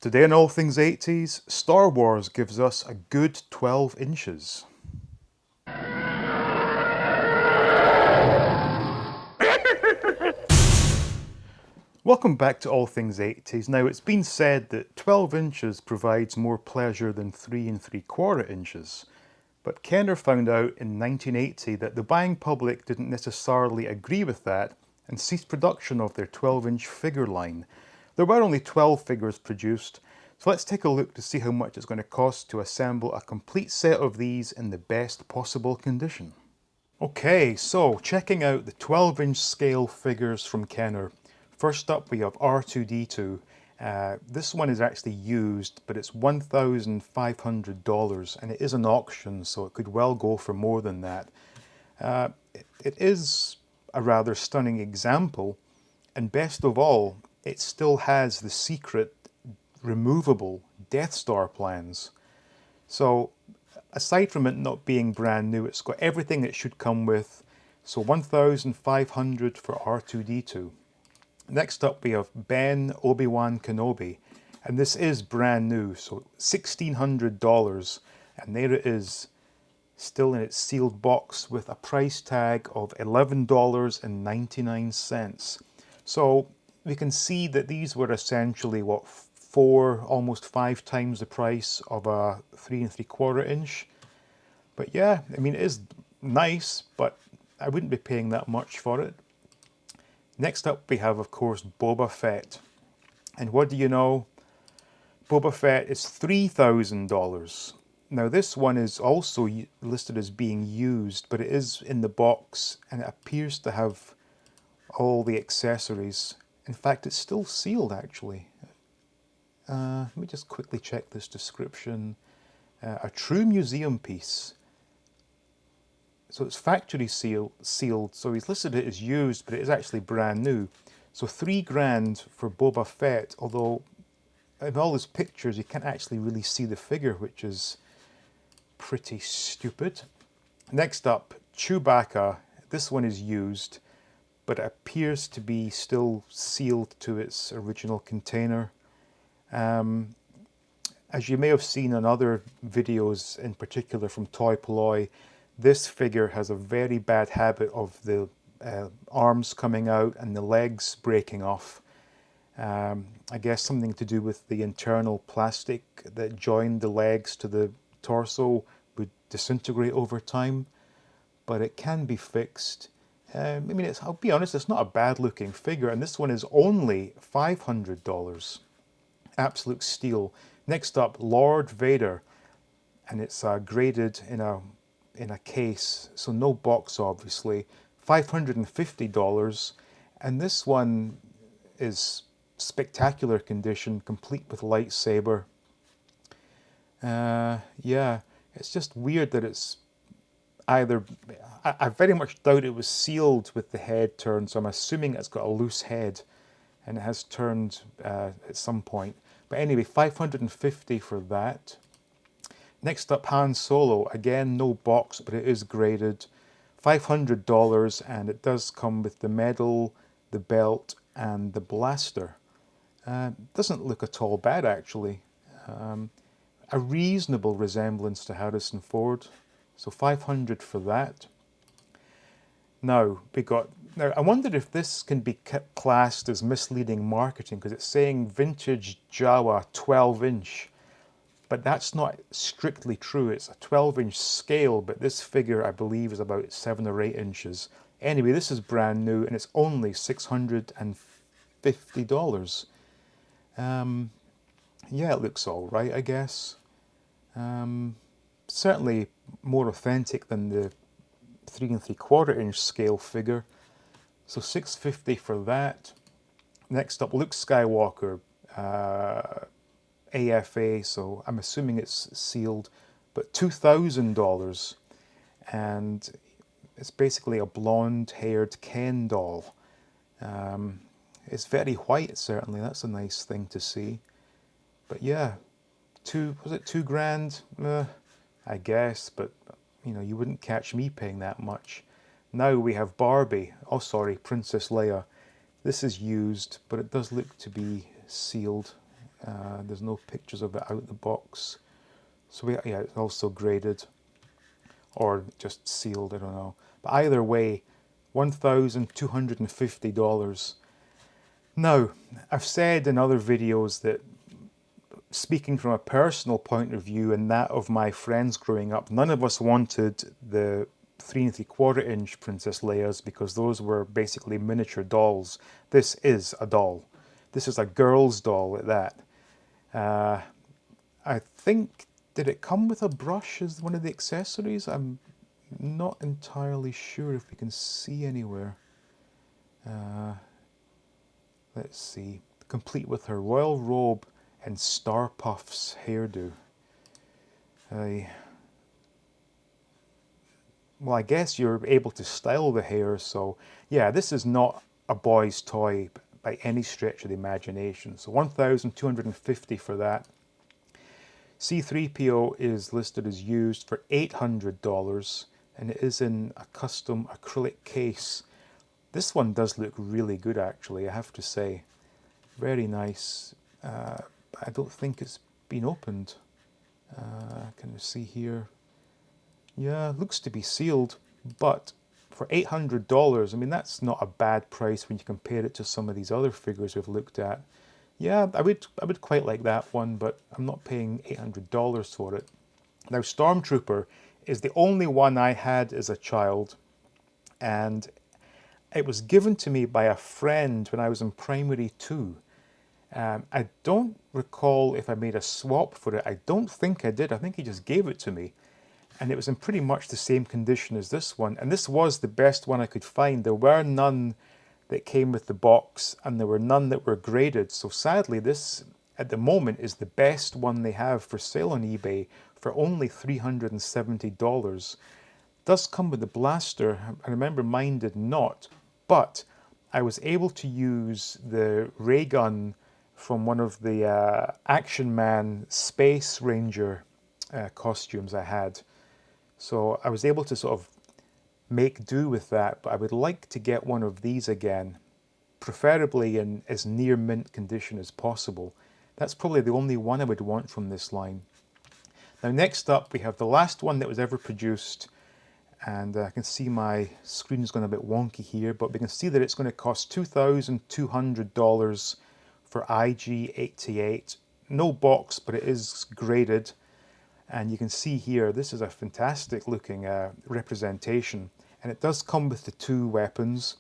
Today on All Things 80s, Star Wars gives us a good 12 inches. Welcome back to All Things 80s. Now, it's been said that 12 inches provides more pleasure than 3 3/4 inches. But Kenner found out in 1980 that the buying public didn't necessarily agree with that and ceased production of their 12-inch figure line. There were only 12 figures produced, so let's take a look to see how much it's going to cost to assemble a complete set of these in the best possible condition. Okay, so checking out the 12-inch scale figures from Kenner. First up, we have R2-D2. This one is actually used, but it's $1,500, and it is an auction, so it could well go for more than that. It is a rather stunning example, and best of all, it still has the secret removable Death Star plans. So aside from it not being brand new, it's got everything it should come with. So $1,500 for R2-D2. Next up we have Ben ObiWan Kenobi, and this is brand new, so $1,600, and there it is, still in its sealed box with a price tag of $11.99. So we can see that these were essentially, what, 4, almost 5 times the price of a 3 3/4 inch. But yeah, I mean, it is nice, but I wouldn't be paying that much for it. Next up we have, of course, Boba Fett. And what do you know? Boba Fett is $3,000. Now this one is also listed as being used, but it is in the box and it appears to have all the accessories. In fact, it's still sealed actually. Let me just quickly check this description. A true museum piece. So it's factory sealed, so he's listed it as used, but it is actually brand new. So $3,000 for Boba Fett, although in all his pictures you can't actually really see the figure, which is pretty stupid. Next up, Chewbacca. This one is used, but it appears to be still sealed to its original container. As you may have seen in other videos, in particular from Toy Polloi, this figure has a very bad habit of the arms coming out and the legs breaking off. I guess something to do with the internal plastic that joined the legs to the torso would disintegrate over time, but it can be fixed. I mean, I'll be honest, it's not a bad looking figure, and this one is only $500. Absolute steal. Next up, Lord Vader, and it's graded in a case, so no box obviously. $550, and this one is spectacular condition, complete with lightsaber. Yeah, it's just weird that it's either, I very much doubt it was sealed with the head turned, so I'm assuming it's got a loose head and it has turned at some point. But anyway, $550 for that. Next up, Han Solo. Again, no box, but it is graded. $500, and it does come with the medal, the belt, and the blaster. Doesn't look at all bad, actually. A reasonable resemblance to Harrison Ford. So $500 for that. Now, I wondered if this can be classed as misleading marketing, because it's saying vintage Jawa 12-inch. But that's not strictly true. It's a 12-inch scale, but this figure, I believe, is about 7 or 8 inches. Anyway, this is brand new, and it's only $650. Yeah, it looks all right, I guess. Certainly more authentic than the 3 3/4 inch scale figure. So $650 for that. Next up, Luke Skywalker. AFA, so I'm assuming it's sealed, but $2,000, and it's basically a blonde-haired Ken doll. It's very white, certainly. That's a nice thing to see. But yeah, was it $2,000? I guess, but you know, you wouldn't catch me paying that much. Now we have Barbie. Oh, sorry, Princess Leia. This is used, but it does look to be sealed. There's no pictures of it out of the box. So yeah, it's also graded or just sealed, I don't know. But either way, $1,250. Now, I've said in other videos that, speaking from a personal point of view and that of my friends growing up, none of us wanted the 3 3/4 inch Princess Leia's because those were basically miniature dolls. This is a doll. This is a girl's doll at that. I think, did it come with a brush as one of the accessories? I'm not entirely sure if we can see anywhere. Let's see. Complete with her royal robe and Star Puffs hairdo. Well, I guess you're able to style the hair, so yeah, this is not a boy's toy by any stretch of the imagination. So $1,250 for that. C-3PO is listed as used for $800, and it is in a custom acrylic case. This one does look really good, actually, I have to say. Very nice. I don't think it's been opened. Can you see here? Yeah, looks to be sealed, but for $800, I mean, that's not a bad price when you compare it to some of these other figures we've looked at. Yeah, I would quite like that one, but I'm not paying $800 for it. Now, Stormtrooper is the only one I had as a child, and it was given to me by a friend when I was in primary 2. I don't recall if I made a swap for it. I don't think I did. I think he just gave it to me. And it was in pretty much the same condition as this one. And this was the best one I could find. There were none that came with the box, and there were none that were graded. So sadly, this, at the moment, is the best one they have for sale on eBay for only $370. It does come with the blaster. I remember mine did not. But I was able to use the ray gun from one of the Action Man Space Ranger costumes I had. So I was able to sort of make do with that, but I would like to get one of these again, preferably in as near mint condition as possible. That's probably the only one I would want from this line. Now next up, we have the last one that was ever produced, and I can see my screen's going a bit wonky here, but we can see that it's going to cost $2,200 for IG-88. No box, but it is graded. And you can see here, this is a fantastic looking representation. And it does come with the 2 weapons.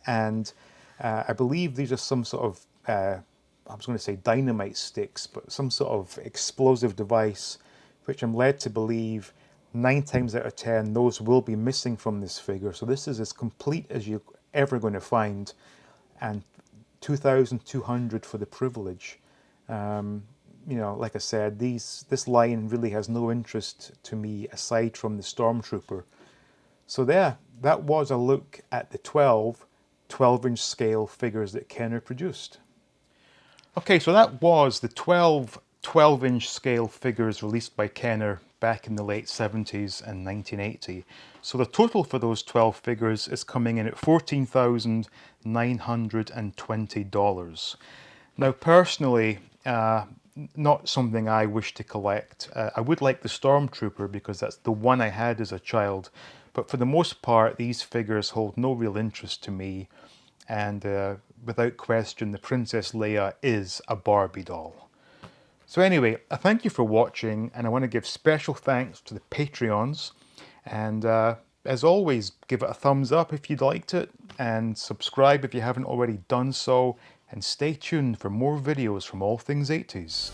And I believe these are some sort of, I was going to say dynamite sticks, but some sort of explosive device, which I'm led to believe 9 times out of 10, those will be missing from this figure. So this is as complete as you're ever going to find. And $2,200 for the privilege. You know, like I said, this line really has no interest to me aside from the Stormtrooper. So there, that was a look at the 12-inch scale figures that Kenner produced. Okay, so that was the 12-inch scale figures released by Kenner back in the late 70s and 1980. So the total for those 12 figures is coming in at $14,920. Now personally, not something I wish to collect. I would like the Stormtrooper because that's the one I had as a child, but for the most part these figures hold no real interest to me, and without question the Princess Leia is a Barbie doll. So anyway, I thank you for watching, and I want to give special thanks to the Patreons, and as always, give it a thumbs up if you'd liked it, and subscribe if you haven't already done so, and stay tuned for more videos from All Things 80s.